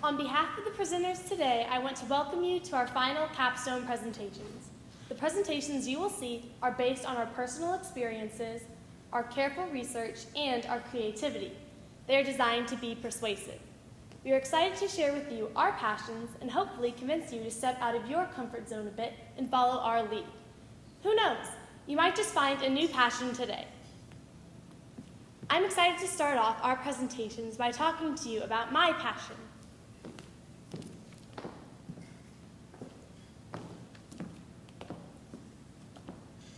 On behalf of the presenters today, I want to welcome you to our final capstone presentations. The presentations you will see are based on our personal experiences, our careful research, and our creativity. They are designed to be persuasive. We are excited to share with you our passions and hopefully convince you to step out of your comfort zone a bit and follow our lead. Who knows? You might just find a new passion today. I'm excited to start off our presentations by talking to you about my passion.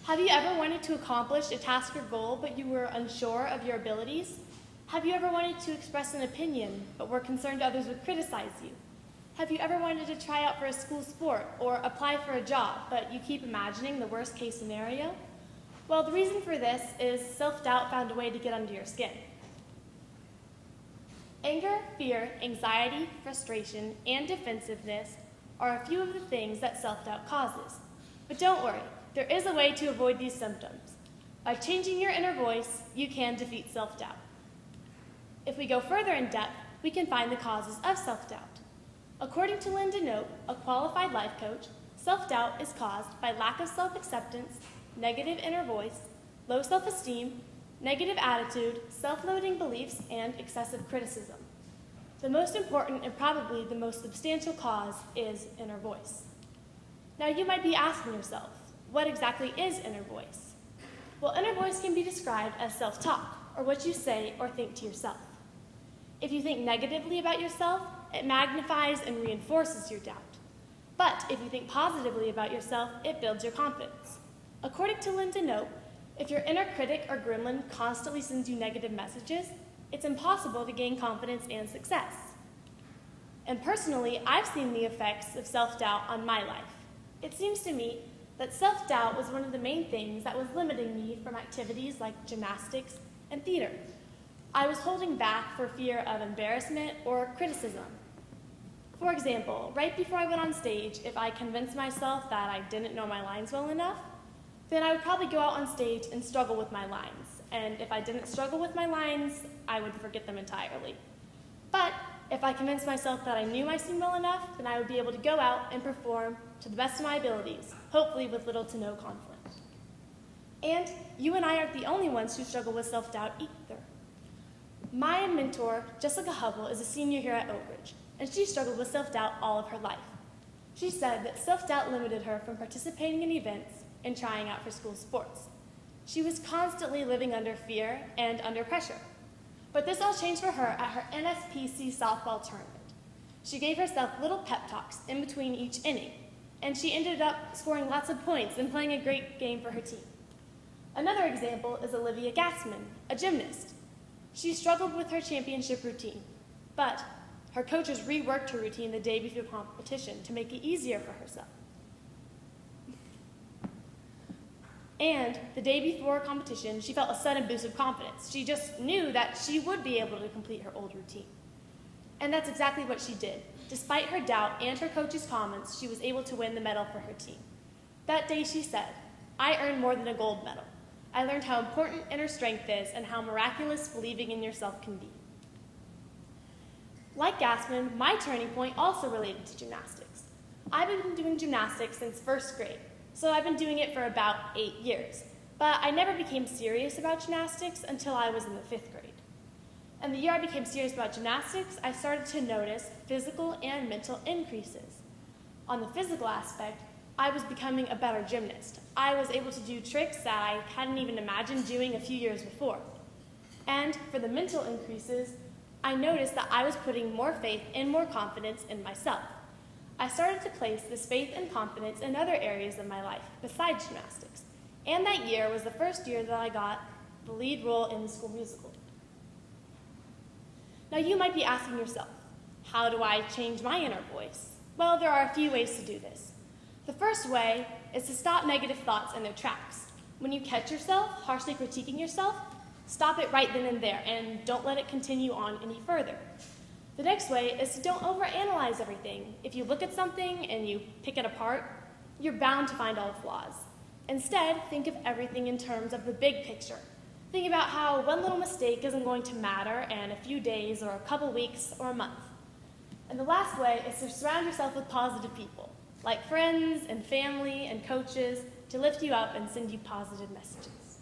Have you ever wanted to accomplish a task or goal, but you were unsure of your abilities? Have you ever wanted to express an opinion, but were concerned others would criticize you? Have you ever wanted to try out for a school sport or apply for a job, but you keep imagining the worst case scenario? Well, the reason for this is self-doubt found a way to get under your skin. Anger, fear, anxiety, frustration, and defensiveness are a few of the things that self-doubt causes. But don't worry, there is a way to avoid these symptoms. By changing your inner voice, you can defeat self-doubt. If we go further in depth, we can find the causes of self-doubt. According to Linda Note, a qualified life coach, self-doubt is caused by lack of self-acceptance, negative inner voice, low self-esteem, negative attitude, self-loathing beliefs, and excessive criticism. The most important and probably the most substantial cause is inner voice. Now you might be asking yourself, what exactly is inner voice? Well, inner voice can be described as self-talk, or what you say or think to yourself. If you think negatively about yourself, it magnifies and reinforces your doubt. But if you think positively about yourself, it builds your confidence. According to Linda Note, if your inner critic or gremlin constantly sends you negative messages, it's impossible to gain confidence and success. And personally, I've seen the effects of self-doubt on my life. It seems to me that self-doubt was one of the main things that was limiting me from activities like gymnastics and theater. I was holding back for fear of embarrassment or criticism. For example, right before I went on stage, if I convinced myself that I didn't know my lines well enough, then I would probably go out on stage and struggle with my lines. And if I didn't struggle with my lines, I would forget them entirely. But if I convinced myself that I knew my scene well enough, then I would be able to go out and perform to the best of my abilities, hopefully with little to no conflict. And you and I aren't the only ones who struggle with self-doubt either. My mentor, Jessica Hubble, is a senior here at Oak Ridge, and she struggled with self-doubt all of her life. She said that self-doubt limited her from participating in events and trying out for school sports. She was constantly living under fear and under pressure. But this all changed for her at her NSPC softball tournament. She gave herself little pep talks in between each inning, and she ended up scoring lots of points and playing a great game for her team. Another example is Olivia Gassman, a gymnast. She struggled with her championship routine, but her coaches reworked her routine the day before competition to make it easier for herself. And the day before competition, she felt a sudden boost of confidence. She just knew that she would be able to complete her old routine. And that's exactly what she did. Despite her doubt and her coach's comments, she was able to win the medal for her team. That day she said, "I earned more than a gold medal. I learned how important inner strength is and how miraculous believing in yourself can be." Like Gassman, my turning point also related to gymnastics. I've been doing gymnastics since first grade, so I've been doing it for about 8 years. But I never became serious about gymnastics until I was in the 5th grade. And the year I became serious about gymnastics, I started to notice physical and mental increases. On the physical aspect, I was becoming a better gymnast. I was able to do tricks that I hadn't even imagined doing a few years before. And for the mental increases, I noticed that I was putting more faith and more confidence in myself. I started to place this faith and confidence in other areas of my life besides gymnastics. And that year was the first year that I got the lead role in the school musical. Now you might be asking yourself, how do I change my inner voice? Well, there are a few ways to do this. The first way is to stop negative thoughts in their tracks. When you catch yourself harshly critiquing yourself, stop it right then and there and don't let it continue on any further. The next way is to don't overanalyze everything. If you look at something and you pick it apart, you're bound to find all the flaws. Instead, think of everything in terms of the big picture. Think about how one little mistake isn't going to matter in a few days or a couple weeks or a month. And the last way is to surround yourself with positive people, like friends and family and coaches, to lift you up and send you positive messages.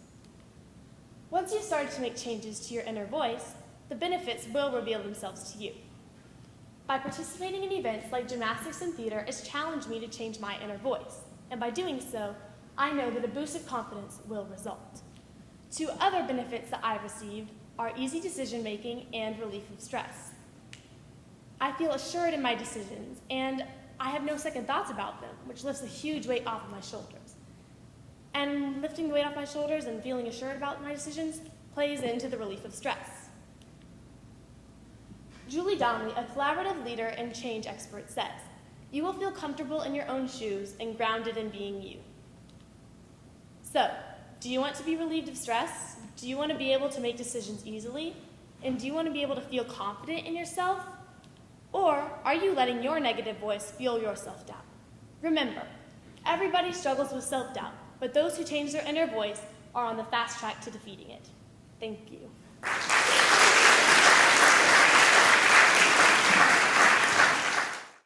Once you've started to make changes to your inner voice, the benefits will reveal themselves to you. By participating in events like gymnastics and theater, it's challenged me to change my inner voice, and by doing so, I know that a boost of confidence will result. Two other benefits that I've received are easy decision-making and relief of stress. I feel assured in my decisions, and I have no second thoughts about them, which lifts a huge weight off of my shoulders. And lifting the weight off my shoulders and feeling assured about my decisions plays into the relief of stress. Julie Donnelly, a collaborative leader and change expert, says, "You will feel comfortable in your own shoes and grounded in being you." So, do you want to be relieved of stress? Do you want to be able to make decisions easily? And do you want to be able to feel confident in yourself? Or are you letting your negative voice fuel your self-doubt? Remember, everybody struggles with self-doubt, but those who change their inner voice are on the fast track to defeating it. Thank you.